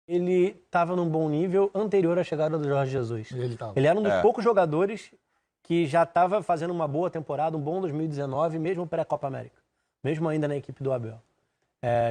ele estava num bom nível anterior à chegada do Jorge Jesus. Ele era um dos poucos jogadores que já estava fazendo uma boa temporada, um bom 2019, mesmo pré-Copa América. Mesmo ainda na equipe do Abel.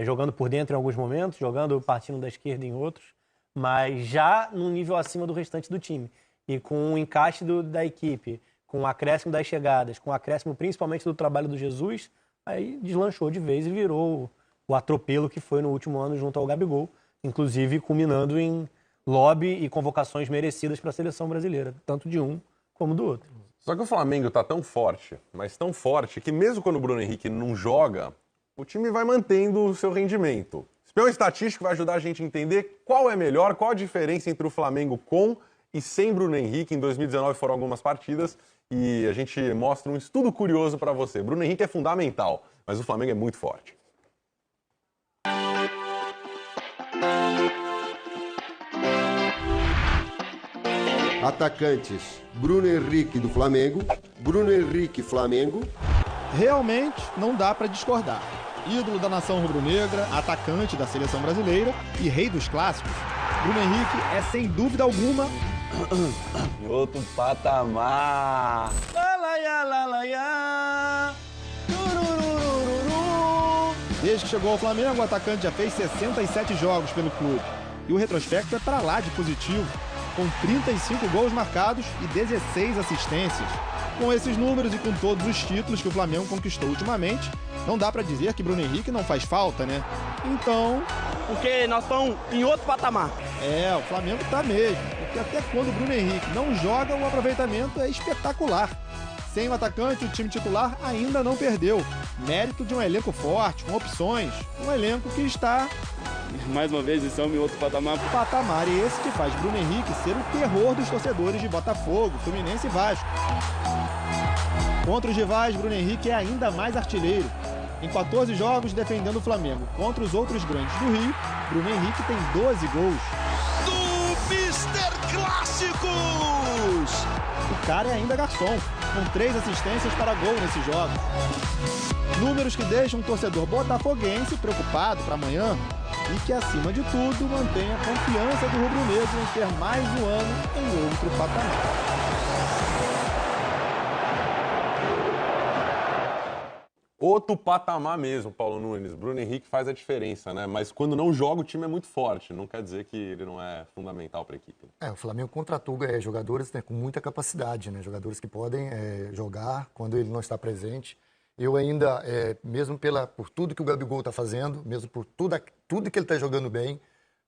Jogando por dentro em alguns momentos, jogando partindo da esquerda em outros, mas já num nível acima do restante do time. E com o encaixe da equipe, com o acréscimo das chegadas, com o acréscimo principalmente do trabalho do Jesus, aí deslanchou de vez e virou o atropelo que foi no último ano junto ao Gabigol, inclusive culminando em lobby e convocações merecidas para a seleção brasileira, tanto de um como do outro. Só que o Flamengo está tão forte, mas tão forte, que mesmo quando o Bruno Henrique não joga, o time vai mantendo o seu rendimento. Espião estatístico vai ajudar a gente a entender qual é melhor, qual a diferença entre o Flamengo com e sem Bruno Henrique. Em 2019 foram algumas partidas e a gente mostra um estudo curioso para você. Bruno Henrique é fundamental, mas o Flamengo é muito forte. Atacantes: Bruno Henrique do Flamengo, Bruno Henrique Flamengo. Realmente não dá para discordar. Ídolo da nação rubro-negra, atacante da seleção brasileira e rei dos clássicos, Bruno Henrique é sem dúvida alguma outro patamar. Desde que chegou ao Flamengo, o atacante já fez 67 jogos pelo clube. E o retrospecto é para lá de positivo, com 35 gols marcados e 16 assistências. Com esses números e com todos os títulos que o Flamengo conquistou ultimamente, não dá pra dizer que Bruno Henrique não faz falta, né? Então... Porque nós estamos em outro patamar. O Flamengo tá mesmo. Porque até quando o Bruno Henrique não joga, o aproveitamento é espetacular. Sem o atacante, o time titular ainda não perdeu. Mérito de um elenco forte, com opções. Um elenco que está... Mais uma vez, estamos em outro patamar. Patamar esse que faz Bruno Henrique ser o terror dos torcedores de Botafogo, Fluminense e Vasco. Contra os rivais, Bruno Henrique é ainda mais artilheiro. Em 14 jogos defendendo o Flamengo contra os outros grandes do Rio, Bruno Henrique tem 12 gols. Do Mister Clássicos! O cara é ainda garçom, com 3 assistências para gol nesses jogos. Números que deixam um torcedor botafoguense preocupado para amanhã e que, acima de tudo, mantém a confiança do rubro-negro em ter mais um ano em outro patamar. Outro patamar mesmo, Paulo Nunes. Bruno Henrique faz a diferença, né? Mas quando não joga, o time é muito forte. Não quer dizer que ele não é fundamental para a equipe. O Flamengo contratou jogadores, né, com muita capacidade, né? Jogadores que podem jogar quando ele não está presente. Eu ainda, mesmo por tudo que o Gabigol está fazendo, mesmo por tudo que ele está jogando bem,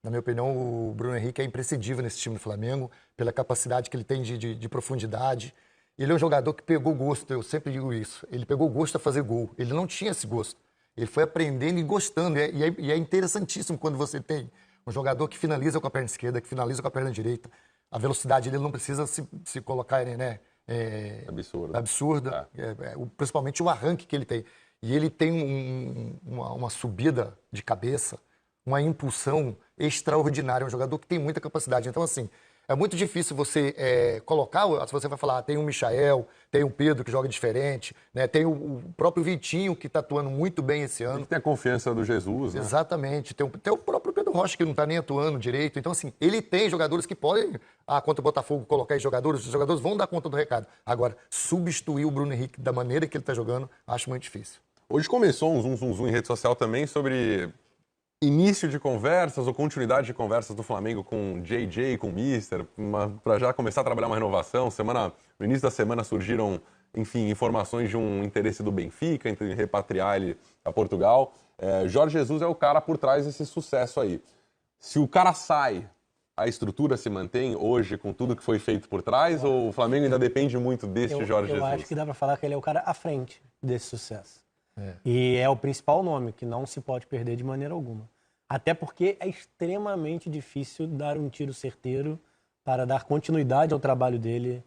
na minha opinião, o Bruno Henrique é imprescindível nesse time do Flamengo, pela capacidade que ele tem de profundidade. Ele é um jogador que pegou gosto, eu sempre digo isso. Ele pegou gosto a fazer gol. Ele não tinha esse gosto. Ele foi aprendendo e gostando. E é interessantíssimo quando você tem um jogador que finaliza com a perna esquerda, que finaliza com a perna direita. A velocidade dele não precisa se colocar, né? Absurda. Principalmente o arranque que ele tem. E ele tem uma subida de cabeça, uma impulsão extraordinária. É um jogador que tem muita capacidade. Então, assim, é muito difícil você colocar, se você vai falar, tem o Michael, tem o Pedro que joga diferente, né? Tem o próprio Vitinho que está atuando muito bem esse ano. Tem a confiança do Jesus, né? Exatamente. Tem o próprio Pedro Rocha que não está nem atuando direito. Então, assim, ele tem jogadores que podem, contra o Botafogo, colocar os jogadores vão dar conta do recado. Agora, substituir o Bruno Henrique da maneira que ele está jogando, acho muito difícil. Hoje começou um zum em rede social também sobre início de conversas ou continuidade de conversas do Flamengo com o JJ, com o Mister, para já começar a trabalhar uma renovação. No início da semana surgiram, enfim, informações de um interesse do Benfica em repatriar ele a Portugal. Jorge Jesus é o cara por trás desse sucesso aí. Se o cara sai, a estrutura se mantém hoje com tudo que foi feito por trás, ou o Flamengo ainda depende muito deste Jorge Jesus? Eu acho que dá para falar que ele é o cara à frente desse sucesso. E é o principal nome, que não se pode perder de maneira alguma. Até porque é extremamente difícil dar um tiro certeiro para dar continuidade ao trabalho dele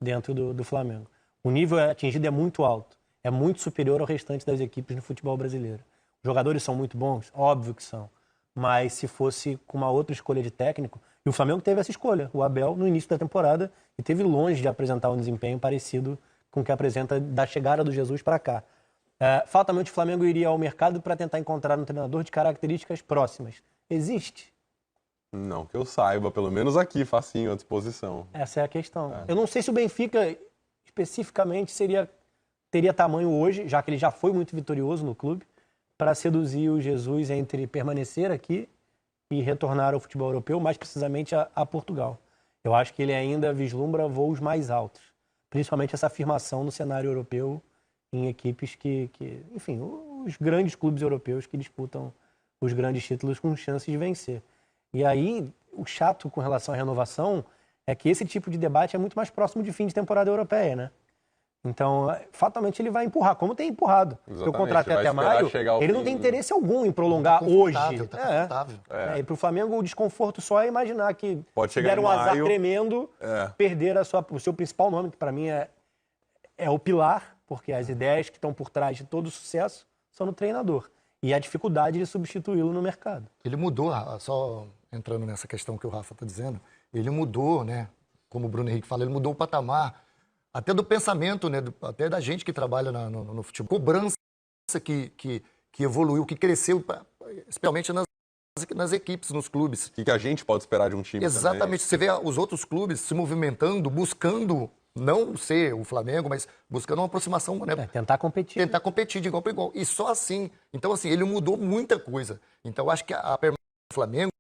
dentro do Flamengo. O nível atingido é muito alto, é muito superior ao restante das equipes no futebol brasileiro. Os jogadores são muito bons? Óbvio que são. Mas se fosse com uma outra escolha de técnico, e o Flamengo teve essa escolha, o Abel, no início da temporada, e teve longe de apresentar um desempenho parecido com o que apresenta da chegada do Jesus para cá. Fatalmente o Flamengo iria ao mercado para tentar encontrar um treinador de características próximas. Existe? Não que eu saiba, pelo menos aqui, facinho, à disposição. Essa é a questão. Eu não sei se o Benfica, especificamente, teria tamanho hoje, já que ele já foi muito vitorioso no clube, para seduzir o Jesus entre permanecer aqui e retornar ao futebol europeu, mais precisamente a Portugal. Eu acho que ele ainda vislumbra voos mais altos, principalmente essa afirmação no cenário europeu em equipes que enfim, os grandes clubes europeus que disputam os grandes títulos com chances de vencer. E aí, o chato com relação à renovação é que esse tipo de debate é muito mais próximo de fim de temporada europeia, né? Então, fatalmente, ele vai empurrar, como tem empurrado. Exatamente, o contrato é vai até esperar maio, chegar ao ele não fim. tem interesse algum em prolongar hoje. Tá confortável. E para o Flamengo, o desconforto só é imaginar que Pode chegar der em um azar maio. tremendo, perder o seu principal nome, que para mim é o pilar, porque as ideias que estão por trás de todo o sucesso são no treinador. E a dificuldade de substituí-lo no mercado. Ele mudou, só entrando nessa questão que o Rafa está dizendo, ele mudou, né? Como o Bruno Henrique fala, ele mudou o patamar, até do pensamento, né? Até da gente que trabalha no futebol. Cobrança que evoluiu, que cresceu, especialmente nas equipes, nos clubes. O que a gente pode esperar de um time Exatamente. também? Você vê os outros clubes se movimentando, buscando não ser o Flamengo, mas buscando uma aproximação, né? Tentar competir. Tentar competir de igual para igual. E só assim. Então, assim, ele mudou muita coisa. Então, acho que a permanência do Flamengo,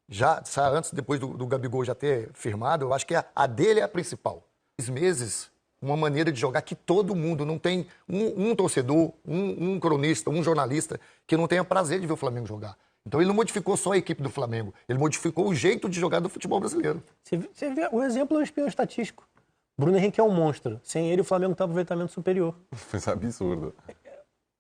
já antes, depois do Gabigol já ter firmado, eu acho que a dele é a principal. 6 meses, uma maneira de jogar que todo mundo, não tem um torcedor, um cronista, um jornalista que não tenha prazer de ver o Flamengo jogar. Então ele não modificou só a equipe do Flamengo, ele modificou o jeito de jogar do futebol brasileiro. Você vê, o exemplo é o espião estatístico. Bruno Henrique é um monstro. Sem ele, o Flamengo tem um aproveitamento superior. Isso é absurdo.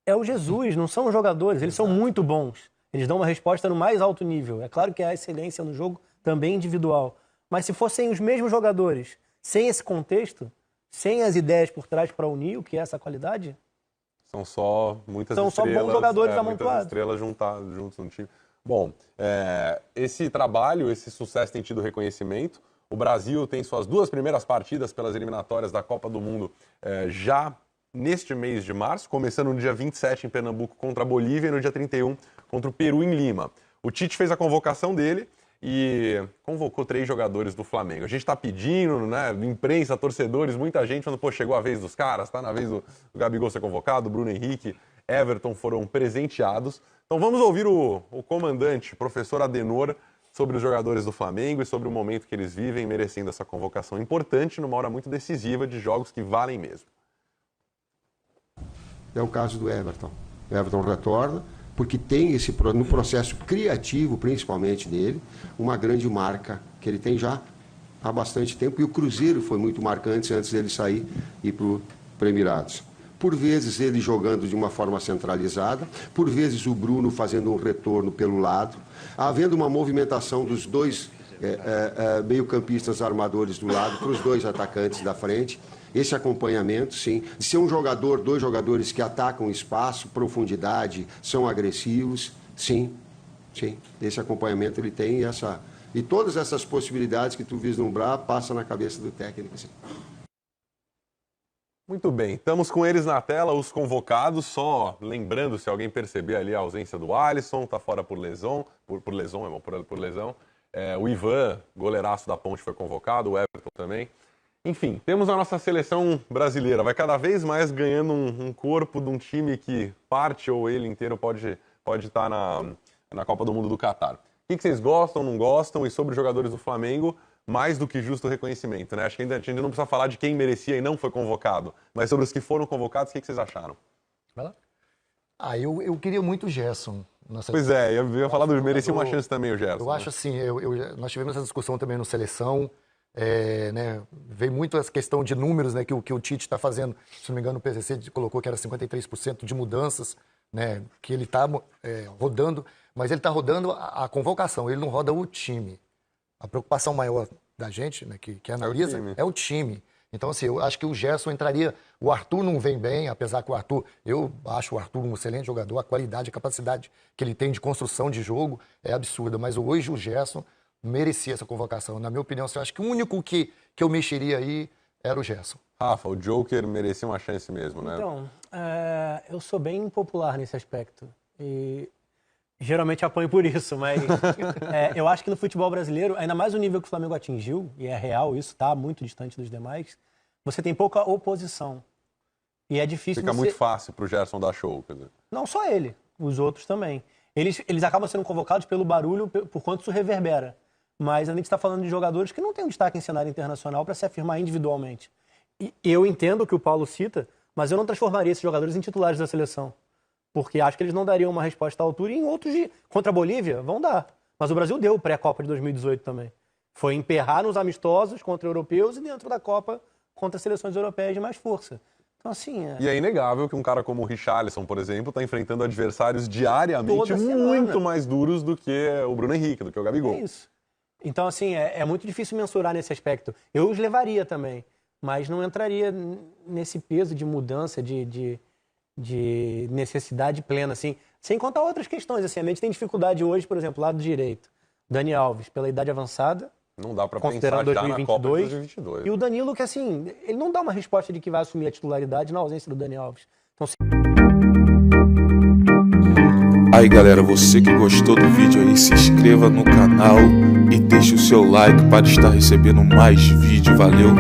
É o Jesus, não são os jogadores. Eles são muito bons. Eles dão uma resposta no mais alto nível. É claro que há excelência no jogo, também individual. Mas se fossem os mesmos jogadores, sem esse contexto, sem as ideias por trás para unir o que é essa qualidade... São só muitas São estrelas. só bons jogadores muitas amontoados. estrelas juntos no time. Bom, esse trabalho, esse sucesso tem tido reconhecimento. O Brasil tem suas 2 primeiras partidas pelas eliminatórias da Copa do Mundo já neste mês de março, começando no dia 27 em Pernambuco contra a Bolívia e no dia 31 contra o Peru em Lima. O Tite fez a convocação dele e convocou 3 jogadores do Flamengo. A gente está pedindo, né, imprensa, torcedores, muita gente falando, pô, chegou a vez dos caras, tá na vez do Gabigol ser convocado, Bruno Henrique, Everton foram presenteados. Então vamos ouvir o comandante, professor Adenor, sobre os jogadores do Flamengo e sobre o momento que eles vivem, merecendo essa convocação importante numa hora muito decisiva de jogos que valem mesmo. É o caso do Everton. O Everton retorna, porque tem no processo criativo, principalmente dele, uma grande marca que ele tem já há bastante tempo. E o Cruzeiro foi muito marcante antes dele sair e ir para Emirados. Por vezes ele jogando de uma forma centralizada, por vezes o Bruno fazendo um retorno pelo lado, havendo uma movimentação dos 2 meio-campistas armadores do lado para os 2 atacantes da frente. Esse acompanhamento, sim, de ser 2 jogadores que atacam espaço, profundidade, são agressivos, sim, esse acompanhamento ele tem e todas essas possibilidades que tu vislumbrar passa na cabeça do técnico, sim. Muito bem, estamos com eles na tela, os convocados, só lembrando, se alguém perceber ali a ausência do Alisson, está fora por lesão, por lesão. O Ivan, goleiraço da Ponte, foi convocado, o Everton também. Enfim, temos a nossa seleção brasileira, vai cada vez mais ganhando um corpo de um time que parte ou ele inteiro pode estar na Copa do Mundo do Catar. O que vocês gostam, não gostam? E sobre os jogadores do Flamengo, mais do que justo reconhecimento, né? Acho que a gente não precisa falar de quem merecia e não foi convocado, mas sobre os que foram convocados, o que vocês acharam? Vai lá. Eu queria muito o Gerson. Pois é, eu ia falar do merecia uma chance também o Gerson. Eu acho assim, nós tivemos essa discussão também no Seleção, né, veio muito essa questão de números, né, que o Tite está fazendo, se não me engano o PCC colocou que era 53% de mudanças, né, que ele está rodando, mas ele está rodando a convocação, ele não roda o time. A preocupação maior da gente, né, que analisa, é o time. Então, assim, eu acho que o Gerson entraria... O Arthur não vem bem, apesar que eu acho o Arthur um excelente jogador, a qualidade, a capacidade que ele tem de construção de jogo é absurda, mas hoje o Gerson merecia essa convocação. Na minha opinião, eu acho que o único que eu mexeria aí era o Gerson. Rafa, o Joker merecia uma chance mesmo, né? Então, eu sou bem impopular nesse aspecto. E Geralmente apanho por isso, mas eu acho que no futebol brasileiro, ainda mais o nível que o Flamengo atingiu, e é real isso, tá muito distante dos demais, você tem pouca oposição. E é difícil Fica muito fácil pro Gerson dar show, quer dizer. Não só ele, os outros também. Eles acabam sendo convocados pelo barulho, por quanto isso reverbera. Mas a gente está falando de jogadores que não têm um destaque em cenário internacional para se afirmar individualmente. E eu entendo o que o Paulo cita, mas eu não transformaria esses jogadores em titulares da seleção. Porque acho que eles não dariam uma resposta à altura e em outros dias. Contra a Bolívia, vão dar. Mas o Brasil deu pré-Copa de 2018 também. Foi emperrar nos amistosos contra europeus e dentro da Copa contra seleções europeias de mais força. Então, assim... E é inegável que um cara como o Richarlison, por exemplo, está enfrentando adversários diariamente muito mais duros do que o Bruno Henrique, do que o Gabigol. É isso. Então, assim, é muito difícil mensurar nesse aspecto. Eu os levaria também, mas não entraria nesse peso de mudança, de necessidade plena, assim. Sem contar outras questões, assim. A gente tem dificuldade hoje, por exemplo, lado direito. Dani Alves, pela idade avançada. Não dá para pensar já na Copa de 2022. E o Danilo, que assim, ele não dá uma resposta de que vai assumir a titularidade na ausência do Dani Alves. Então, Aí galera, você que gostou do vídeo aí, se inscreva no canal e deixe o seu like para estar recebendo mais vídeo. Valeu!